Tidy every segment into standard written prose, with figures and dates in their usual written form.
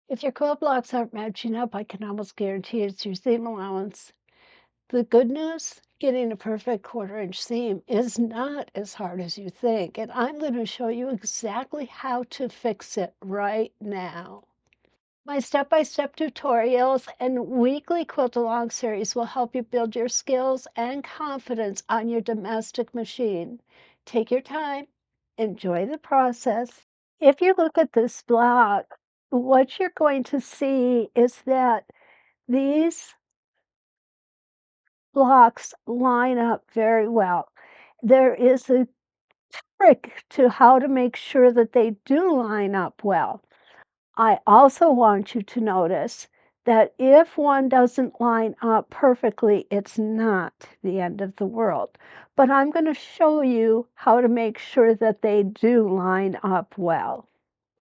If your quilt blocks aren't matching up, I can almost guarantee it's your seam allowance. The good news, getting a perfect 1/4 inch seam is not as hard as you think, and I'm going to show you exactly how to fix it right now. My step-by-step tutorials and weekly quilt along series will help you build your skills and confidence on your domestic machine. Take your time, enjoy the process. If you look at this block, what you're going to see is that these blocks line up very well. There is a trick to how to make sure that they do line up well. I also want you to notice that if one doesn't line up perfectly, it's not the end of the world. But I'm going to show you how to make sure that they do line up well.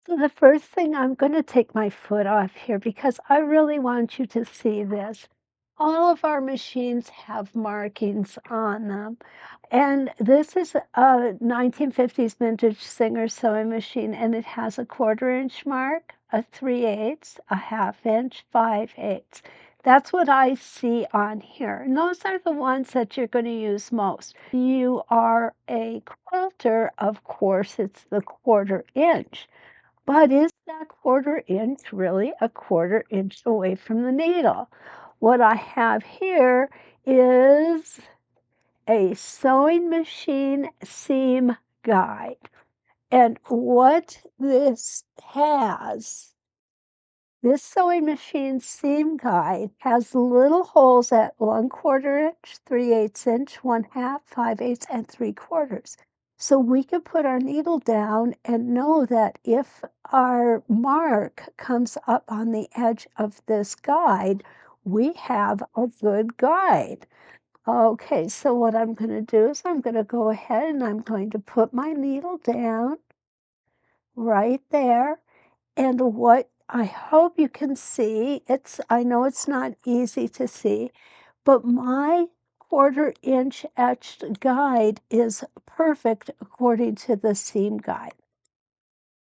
So the first thing, I'm going to take my foot off here because I really want you to see this. All of our machines have markings on them. And this is a 1950s vintage Singer sewing machine, and it has a 1/4 inch mark, a 3/8, a 1/2 inch, 5/8. That's what I see on here. And those are the ones that you're going to use most. You are a quilter, of course, it's the 1/4 inch. But is that 1/4 inch really a 1/4 inch away from the needle? What I have here is a sewing machine seam guide. And what this sewing machine seam guide has little holes at 1/4 inch, 3/8 inch, 1/2, 5/8, and 3/4. So we can put our needle down and know that if our mark comes up on the edge of this guide, we have a good guide. Okay, so what I'm going to do is I'm going to go ahead and I'm going to put my needle down right there. And what I hope you can see, I know it's not easy to see, but my 1/4 inch etched guide is perfect according to the seam guide.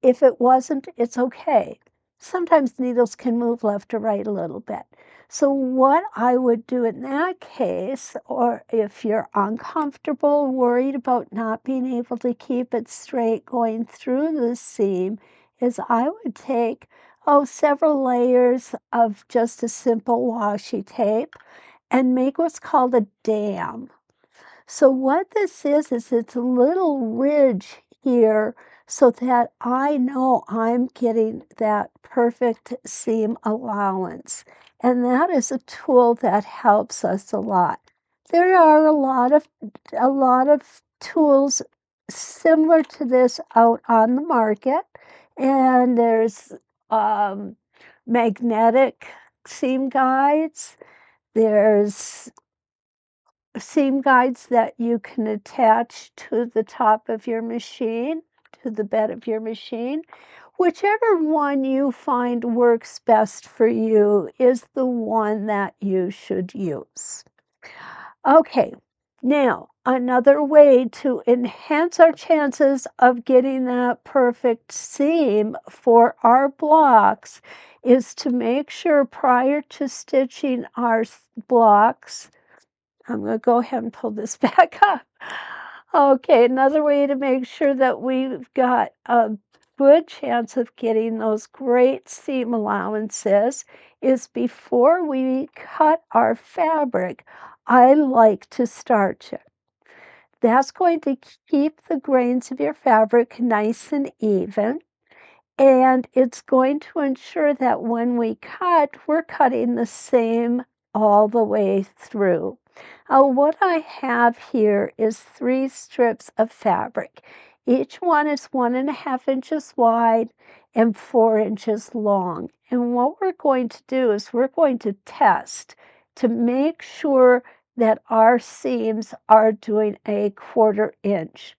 If it wasn't, it's okay. Sometimes needles can move left or right a little bit. So what I would do in that case, or if you're uncomfortable, worried about not being able to keep it straight going through the seam, is I would take, several layers of just a simple washi tape and make what's called a dam. So what this is it's a little ridge here so that I know I'm getting that perfect seam allowance. And that is a tool that helps us a lot. There are a lot of tools similar to this out on the market, and there's magnetic seam guides. There's seam guides that you can attach to the top of your machine, to the bed of your machine. Whichever one you find works best for you is the one that you should use. Okay, now another way to enhance our chances of getting that perfect seam for our blocks is to make sure prior to stitching our blocks, I'm going to go ahead and pull this back up. Okay, another way to make sure that we've got a good chance of getting those great seam allowances is before we cut our fabric, I like to starch it. That's going to keep the grains of your fabric nice and even. And it's going to ensure that when we cut, we're cutting the same all the way through. What I have here is 3 strips of fabric. Each one is 1.5 inches wide and 4 inches long. And what we're going to do is we're going to test to make sure that our seams are doing a 1/4 inch.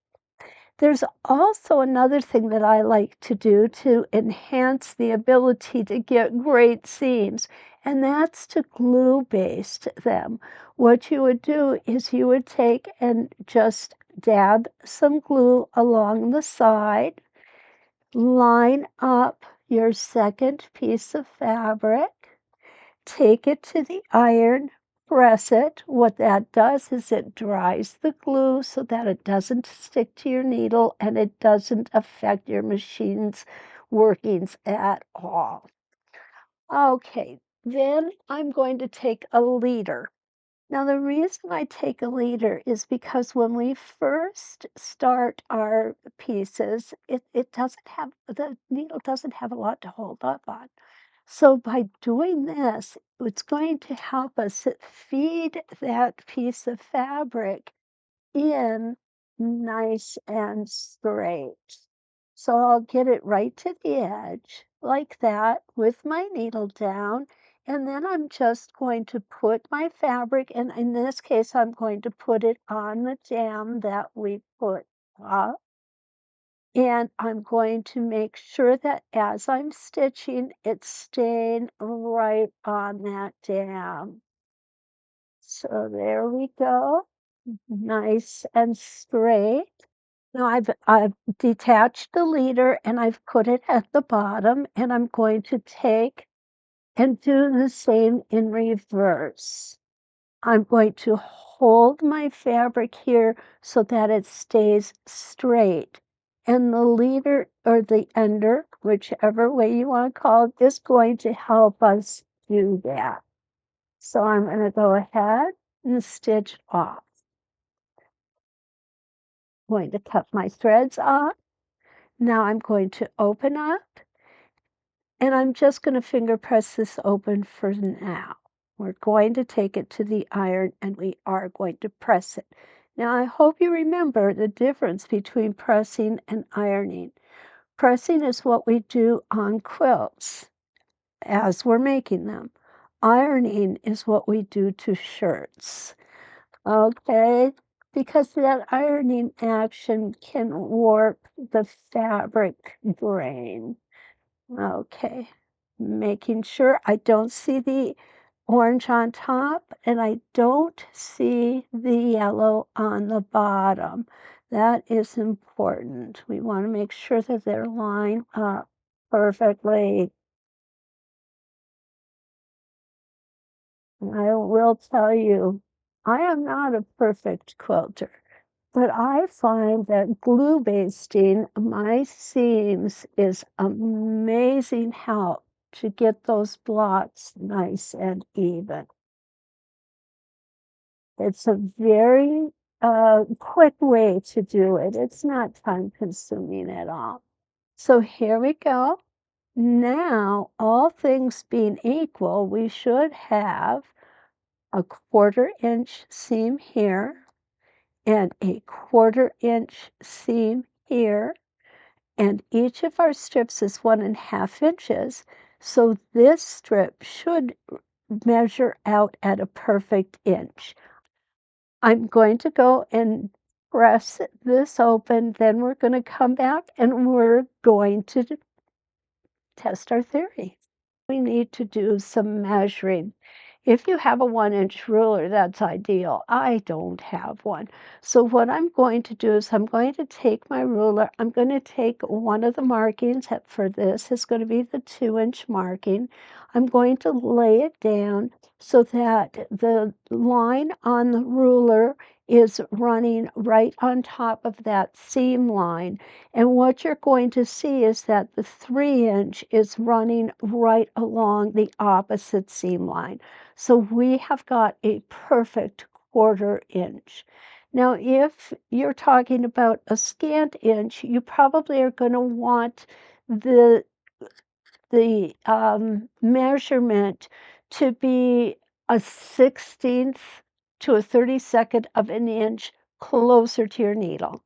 There's also another thing that I like to do to enhance the ability to get great seams, and that's to glue baste them. What you would do is you would take and just dab some glue along the side, line up your second piece of fabric, take it to the iron, press it. What that does is it dries the glue so that it doesn't stick to your needle and it doesn't affect your machine's workings at all. Okay, then I'm going to take a leader. Now, the reason I take a leader is because when we first start our pieces, it doesn't have, the needle doesn't have a lot to hold up on. So by doing this, it's going to help us feed that piece of fabric in nice and straight. So I'll get it right to the edge like that with my needle down. And then I'm just going to put my fabric, and in this case, I'm going to put it on the jam that we put up. And I'm going to make sure that as I'm stitching, it's staying right on that jam. So there we go, nice and straight. Now I've detached the leader and I've put it at the bottom, and I'm going to take and do the same in reverse. I'm going to hold my fabric here so that it stays straight. And the leader or the ender, whichever way you want to call it, is going to help us do that. So I'm going to go ahead and stitch off. I'm going to cut my threads off. Now I'm going to open up, and I'm just going to finger press this open for now. We're going to take it to the iron and we are going to press it. Now I hope you remember the difference between pressing and ironing. Pressing is what we do on quilts as we're making them. Ironing is what we do to shirts. Okay, because that ironing action can warp the fabric grain. Okay, making sure I don't see the orange on top and I don't see the yellow on the bottom. That is important. We want to make sure that they're lined up perfectly. I will tell you, I am not a perfect quilter, but I find that glue basting my seams is amazing help to get those blots nice and even. It's a very quick way to do it. It's not time consuming at all. So here we go. Now, all things being equal, we should have a 1/4 inch seam here and a 1/4 inch seam here, and each of our strips is 1.5 inches, so this strip should measure out at a perfect inch. I'm going to go and press this open, then we're going to come back and we're going to test our theory. We need to do some measuring. If you have a 1-inch ruler, that's ideal. I don't have one. So what I'm going to do is I'm going to take my ruler. I'm going to take one of the markings for this is going to be the 2-inch marking. I'm going to lay it down so that the line on the ruler is running right on top of that seam line. And what you're going to see is that the 3-inch is running right along the opposite seam line. So we have got a perfect 1/4 inch. Now, if you're talking about a scant inch, you probably are going to want the measurement to be a 1/16 to a 32nd of an inch closer to your needle.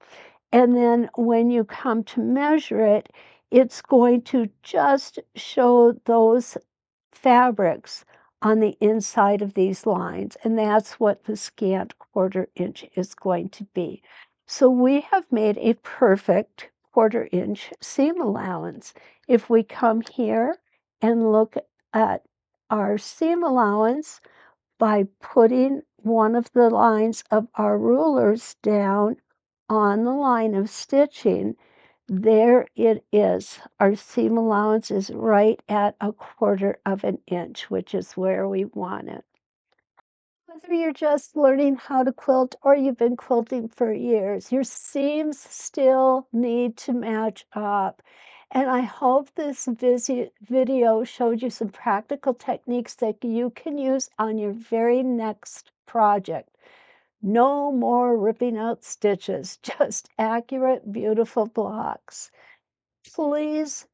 And then when you come to measure it, it's going to just show those fabrics on the inside of these lines, and that's what the scant 1/4 inch is going to be. So we have made a perfect 1/4 inch seam allowance. If we come here and look at our seam allowance by putting one of the lines of our rulers down on the line of stitching, There it is. Our seam allowance is right at 1/4 of an inch, which is where we want it. Whether you're just learning how to quilt or you've been quilting for years, your seams still need to match up. And I hope this video showed you some practical techniques that you can use on your very next project. No more ripping out stitches, just accurate, beautiful blocks. Please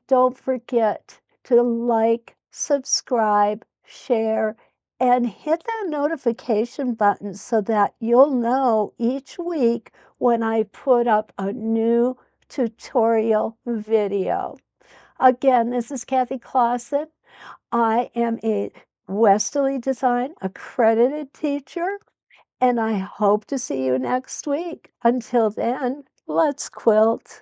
don't forget to like, subscribe, share, and hit that notification button so that you'll know each week when I put up a new tutorial video. Again, this is Kathy Clausen. I am a Westerly Design accredited teacher, and I hope to see you next week. Until then, let's quilt.